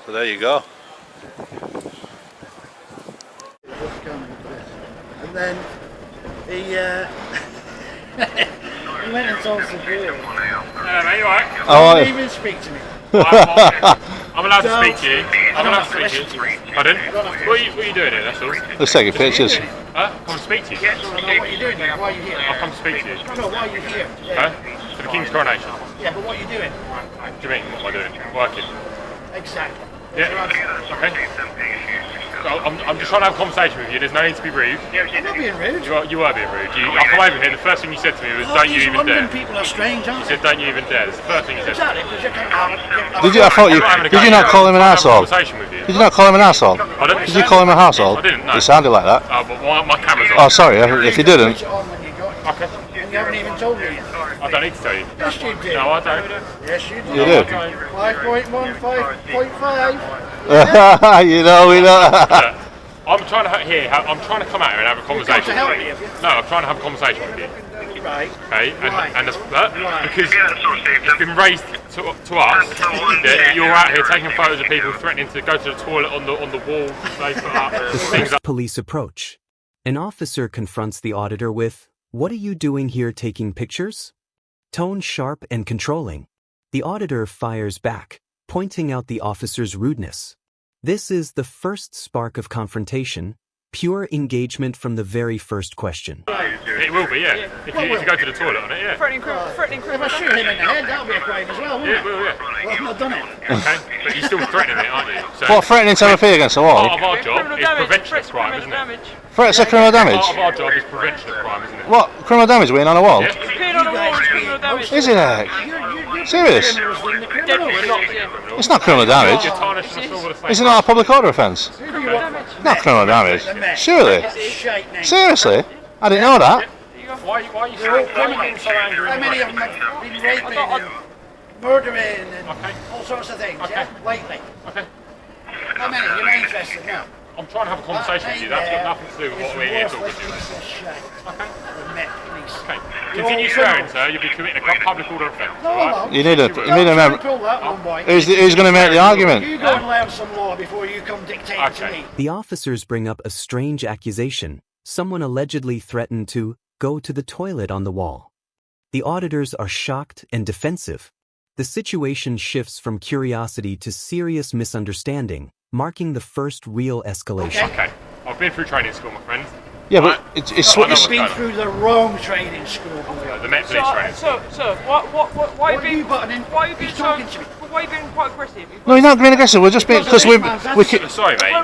So there you go. And then he he went and told security. Hello mate, you alright? Oh, he didn't even speak to me. I'm allowed to speak to you. I'm allowed to speak to you. Pardon? What are you doing here, that's all? Let's take your pictures. Huh? Come to speak to you. I don't know what you're doing there. Why are you here? I'll come to speak to you. No, why are you here? Huh? For the King's coronation. Yeah, but what are you doing? What do you mean, what am I doing? Working. Exactly. Yeah. Okay. I'm just trying to have a conversation with you. There's no need to be rude. I'm not being rude. You were being rude. I come over here. The first thing you said to me was, "Don't you even dare." London people are strange, aren't You said, "Don't you even dare." That's the first thing you said. Exactly, because you can't. Did you? I thought you. Did you not call him an asshole? Did you not call him an asshole? Did you call him a asshole? I didn't. No. It sounded like that. Oh, but my camera's on. Oh, sorry. If you didn't. Okay. You haven't even told me yet. I don't need to tell you. Yes, you did. No, I don't. Yes, you did. You did. 5.1, 5.5. You know, we know. I'm trying to I'm trying to come out here and have a conversation. To help you. No, I'm trying to have a conversation with you. Right. Okay, and that's because it's been raised to us that you're out here taking photos of people threatening to go to the toilet on the wall. They put up things up. Police approach. An officer confronts the auditor with, "What are you doing here taking pictures?" Tone sharp and controlling. The auditor fires back, pointing out the officer's rudeness. This is the first spark of confrontation, pure engagement from the very first question. It will be, yeah. If you go to the toilet on it, yeah. Threatening criminal. If I shoot him in the head, that'll be a crime as well, won't Yeah, it? it will, yeah. Well, I've not done it. Okay, but you're still threatening it, aren't you? So What, threatening to have a pee against the wall? part of our job is prevention of crime, isn't it? Threats of criminal damage? Part of our job is prevention of crime, isn't it? What? Criminal damage being on a wall? Yeah. Peeing on a wall is criminal damage. Is it, Eric? You're Serious? Dead We're not fish. criminal. It's not criminal damage. You're tarnishing us all with the same. Is it not a public order offence? Criminal damage. Not criminal damage. Surely? shite name. Seriously? I didn't know that. Why are you They're all so criminals. angry? How many of them have been raping and murdering and all sorts of things, yeah? Lately. Okay. How many? You're not interested now? I'm trying to have a conversation with you. That's got nothing to do with what we're here talking to. Okay. The Met Police. Okay. Continue swearing, sir. You'll be committing a public order offence. No, Alright? You need a member. Pull that one, boy. Who's going to make the argument? You go and learn some law before you come dictating to me. The officers bring up a strange accusation. Someone allegedly threatened to go to the toilet on the wall. The auditors are shocked and defensive. The situation shifts from curiosity to serious misunderstanding, marking the first real escalation. Okay. I've been through training school, my friend. Yeah, but it's I know You've been through the wrong training school, boy. The Met Police training school. Sir, why are you being He's talking to me. why are you being quite aggressive? No, you're not being aggressive. We're just being because we. Sorry, Well, mate.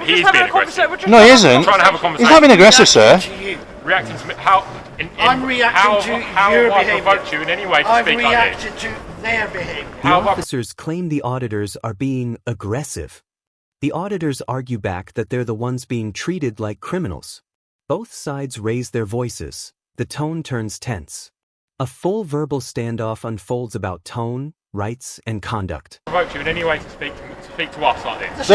we're He is just having being a conversation. aggressive. No, he isn't. I'm trying to have a conversation. He's not being aggressive, sir. To you. Reacting to me. How? I'm reacting to how your have I behaviour. provoked you in any way to I've speak like this? reacted to their behaviour. The How have I- officers claim the auditors are being aggressive. The auditors argue back that they're the ones being treated like criminals. Both sides raise their voices. The tone turns tense. A full verbal standoff unfolds about tone, rights, and conduct. Provoked you in any way to speak to us like this?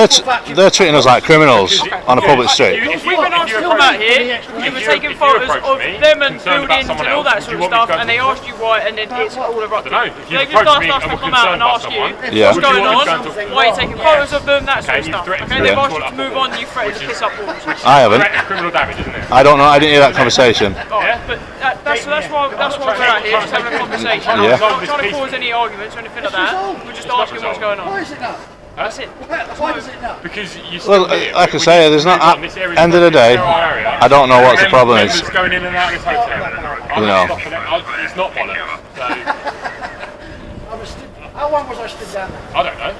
They're treating us like criminals on a public street. If we've been asked to come out here, you were taking photos of them and buildings and all that sort of stuff, and they asked you why, and then it's all erupted. I don't know. If you They just approach me asked us and to were come out concerned and about ask you someone, Yeah. what's would you going want me to on, go and talk- why are you taking photos of them, that sort of you've stuff. threatened Okay, to they've go asked to you to move on, you threatened to piss up walls. I haven't. Threatening criminal damage, isn't it? I don't know. I didn't hear that conversation. Alright, but that's why we're out here, just having a conversation. Yeah. We're not trying to cause any arguments or anything like that. We're just asking what's going Why on. is it not? That's it. Why does it not? Because you Well, like I say, there's not. End of the day, I don't know what the problem is. Members going in and out of this hotel. You know. It's not bollocks. So, How long was I stood down there? I don't know.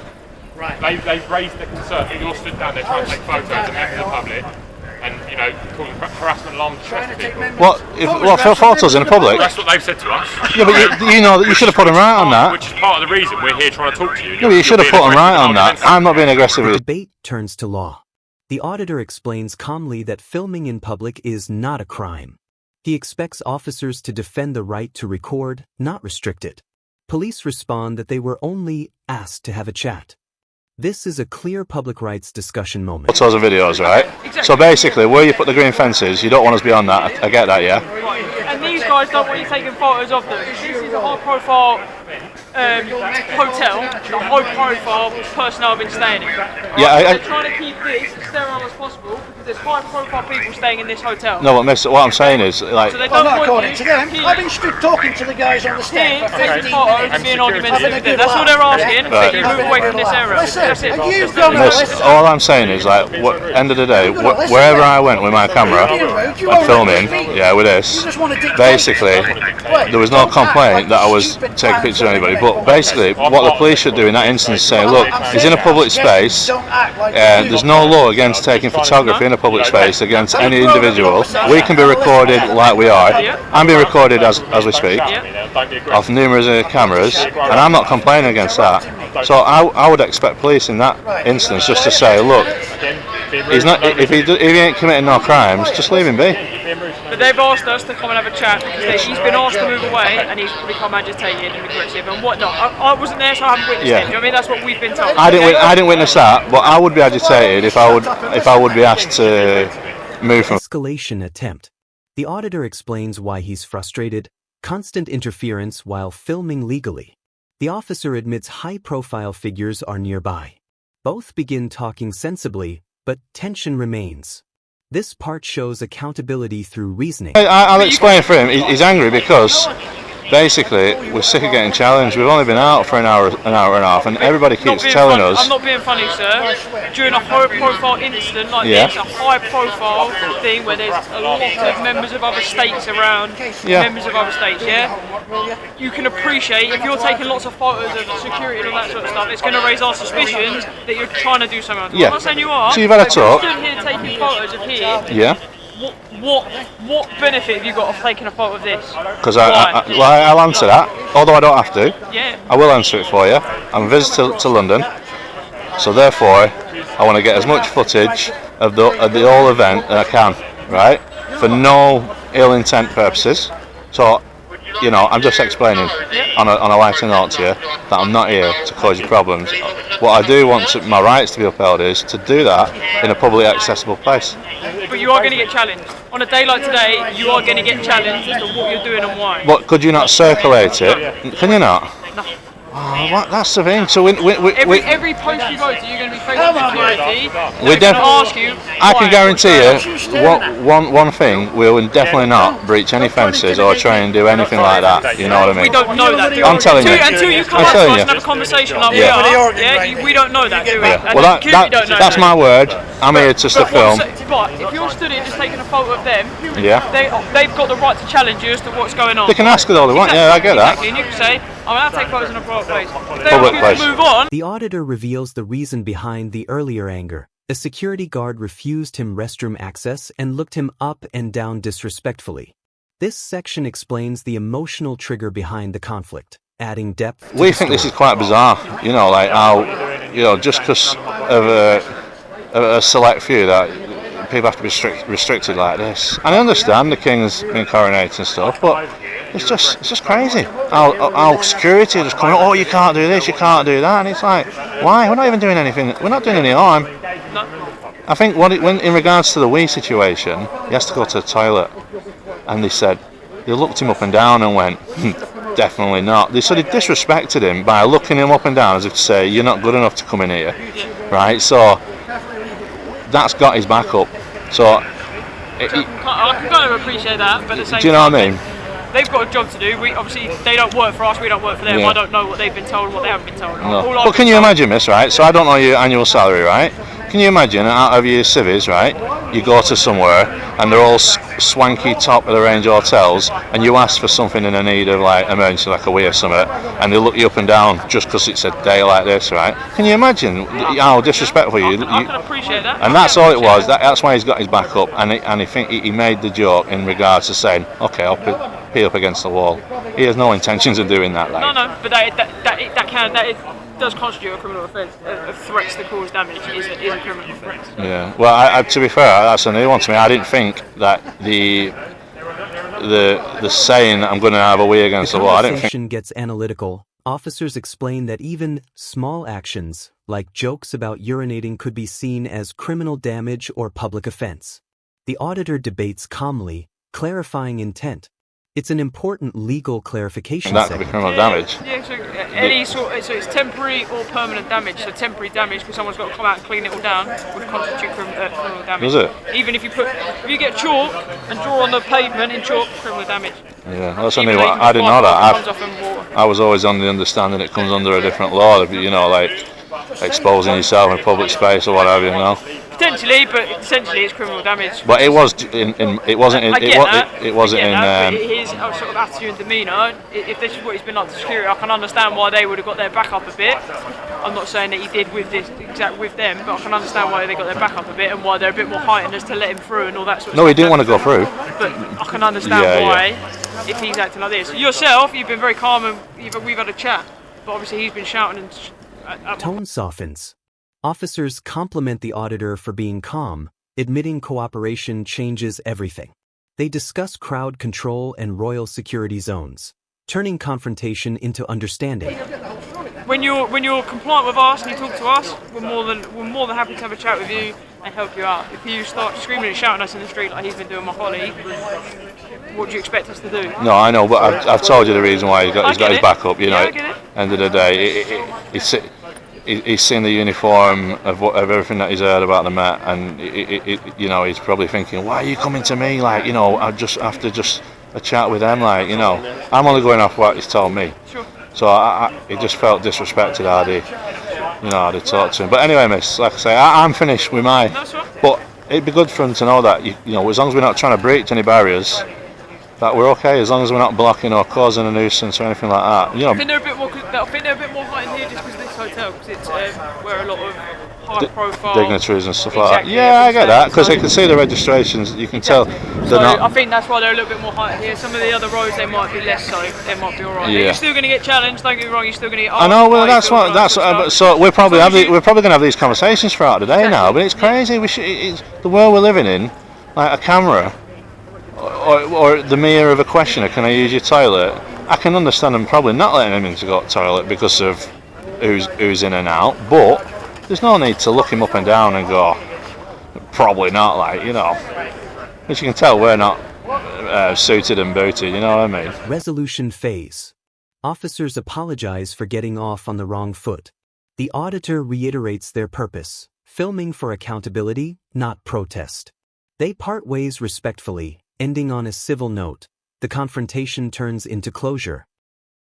Right. They've raised the concern that you're stood down there trying to take photos of members of the public and, you know, causing harassment alarms to Trying to take people. members. What for photos in public? That's what they've said to us. Yeah, but you know that you should have put him right on that. Which is part of the reason we're here trying to talk to you. Yeah, but you should have put him right on that. I'm not being aggressive The with you. debate turns to law. The auditor explains calmly that filming in public is not a crime. He expects officers to defend the right to record, not restrict it. Police respond that they were only asked to have a chat. This is a clear public rights discussion moment. Photos and videos, right? So basically, where you put the green fences, you don't want us beyond that. I get that, yeah? And these guys don't want you taking photos of them. This is a high-profile hotel, the high-profile personnel have been staying in. Yeah, They're trying to keep this as sterile as possible because there's high-profile people staying in this hotel. No, what I'm saying is, like, So they Well, don't not want according you to them. here- I've been stood talking to the guys on the Here, stand for taking 15 photos minutes. and being argumentative Having a with them. good That's all laugh. they're asking. Right. That you move away from this area. Listen, That's it. and you've Just gone that. listen. all I'm saying is, like, end of the day, wherever I went with my camera and filming, yeah, with this, basically, there was no complaint that I was taking pictures of anybody. But basically, what the police should do in that instance is say, look, he's in a public space. There's no law against taking photography in a public space against any individual. We can be recorded like we are. I'm being recorded as we speak off numerous cameras, and I'm not complaining against that. So I would expect police in that instance just to say, look, he's not. If he ain't committing no crimes, just leave him be. But they've asked us to come and have a chat because he's been asked to move away and he's become agitated and aggressive and whatnot. I wasn't there, so I haven't witnessed it. You know what I mean? That's what we've been told. I didn't witness that, but I would be agitated if I would be asked to move from. Escalation attempt. The auditor explains why he's frustrated, constant interference while filming legally. The officer admits high-profile figures are nearby. Both begin talking sensibly, but tension remains. This part shows accountability through reasoning. I'll explain for him. He's angry because basically we're sick of getting challenged. We've only been out for an hour and a half, and everybody keeps telling us. I'm not being funny, sir. During a high-profile incident like this, a high-profile thing where there's a lot of members of other states around, members of other states, you can appreciate if you're taking lots of photos of security and all that sort of stuff, it's going to raise our suspicions that you're trying to do something. I'm not saying you are. So you've had a talk. If you're stood here taking photos of here. Yeah. What benefit have you got of taking a photo of this? Because I'll answer that, although I don't have to. Yeah. I will answer it for you. I'm a visitor to London, so therefore I want to get as much footage of the whole event as I can, right? For no ill intent purposes. So, you know, I'm just explaining on a lighter note to you that I'm not here to cause you problems. What I do want my rights to be upheld is to do that in a publicly accessible place. But you are going to get challenged. On a day like today, you are going to get challenged as to what you're doing and why. But could you not circulate it? Can you not? No. Oh, what? That's the thing. So every post you go to, you're going to be facing security. We're going to ask you. I can guarantee you one thing: we will definitely not breach any fences or try and do anything like that. You know what I mean? We don't know that. I'm telling you. Until you come up to us and have a conversation like we are, we don't know that, do we? Yeah. Well, that's my word. I'm here just to film. But if you're stood here just taking a photo of them, yeah, they've got the right to challenge you as to what's going on. They can ask it all they want. Yeah, I get that. And you can say, I'm going to take photos in a private place. If they Public ask you place. to move on. The auditor reveals the reason behind the earlier anger. A security guard refused him restroom access and looked him up and down disrespectfully. This section explains the emotional trigger behind the conflict, adding depth to We the think this is story. quite bizarre. You know, like how, you know, just because of a select few that people have to be restricted like this. And I understand the king's been coronated and stuff, but it's just crazy. How security are just coming, oh, you can't do this, you can't do that, and it's like, why? We're not even doing anything. We're not doing any harm. I think when in regards to the Wii situation, he has to go to the toilet, and they looked him up and down and went, definitely not. They sort of disrespected him by looking him up and down as if to say, you're not good enough to come in here, right? So that's got his back up. So I can kind of appreciate that, but at the same time, do you know what I mean? They've got a job to do. Obviously, they don't work for us, we don't work for them. Yeah. I don't know what they've been told and what they haven't been told. No. But can you imagine this, right? So I don't know your annual salary, right? Can you imagine out of your civvies, right? You go to somewhere and they're all swanky top of the range hotels, and you ask for something in a need of like emergency, like a wee or something, and they look you up and down just because it's a day like this, right? Can you imagine how disrespectful you? I can appreciate that. And that's all it was. That's why he's got his back up, and he think he made the joke in regards to saying, okay, I'll pee up against the wall. He has no intentions of doing that. Like. No, but that does constitute a criminal offence. Threats to cause damage is a criminal offence. Yeah. Well, to be fair, that's a new one to me. I didn't think that the saying that I'm going to have a wee against the wall. I didn't think. Conversation gets analytical. Officers explain that even small actions, like jokes about urinating, could be seen as criminal damage or public offense. The auditor debates calmly, clarifying intent. It's an important legal clarification That could be segment. criminal damage. Yeah, so it's temporary or permanent damage. So temporary damage, because someone's got to come out and clean it all down, would constitute criminal damage. Does it? Even if you get chalk and draw on the pavement in chalk, criminal damage. Yeah, that's Even only though what I didn't know comes that. off in water. I was always on the understanding it comes under a different law, you know, like exposing yourself in public space or whatever, you know. Potentially, but essentially it's criminal damage. But it was it wasn't in, I get that. it wasn't I get that, in. but his sort of attitude and demeanour, if this is what he's been like to security, I can understand why they would have got their back up a bit. I'm not saying that he did with them, but I can understand why they got their back up a bit and why they're a bit more heightened as to let him through and all that sort of stuff. No, he didn't want to go through. But I can understand why, if he's acting like this. Yourself, you've been very calm and we've had a chat, but obviously he's been shouting and... Tone softens. Officers compliment the auditor for being calm. Admitting cooperation changes everything. They discuss crowd control and royal security zones, turning confrontation into understanding. When you're compliant with us and you talk to us, we're more than happy to have a chat with you and help you out. If you start screaming and shouting at us in the street like he's been doing my colleague, what do you expect us to do? No, I know, but I've told you the reason why he's got his back up. You know, I get it. End of the day, he's seen the uniform of everything that he's heard about the Met, and you know, he's probably thinking, why are you coming to me? Like, you know, I just after just a chat with them, like, you know, I'm only going off what he's told me. Sure. So he just felt disrespected how they talked to him. But anyway, miss, like I say, I'm finished with my. That's right. But it'd be good for him to know that you know, as long as we're not trying to breach any barriers, that we're okay. As long as we're not blocking or causing a nuisance or anything like that. You know. I think they're a bit more heightened here just because of this hotel, because it's where a lot of high-profile dignitaries and stuff like that. Exactly, Yeah, I get that, because they can see the registrations. You can tell they're So not. I think that's why they're a little bit more heightened here. Some of the other roads they might be less so. They might be alright. Yeah. You're still going to get challenged. Don't get me wrong. You're still going to get. I know. Well, asked that's why you what. feel That's like so we're probably So you- we're probably going to have these conversations throughout the day now. But it's crazy. We should. It's the world we're living in. Like a camera, or the mirror of a questioner. Can I use your toilet? I can understand them probably not letting him in to go to the toilet because of who's in and out. But there's no need to look him up and down and go, probably not, like, you know. As you can tell, we're not suited and booted, you know what I mean? Resolution phase. Officers apologize for getting off on the wrong foot. The auditor reiterates their purpose, filming for accountability, not protest. They part ways respectfully, ending on a civil note. The confrontation turns into closure.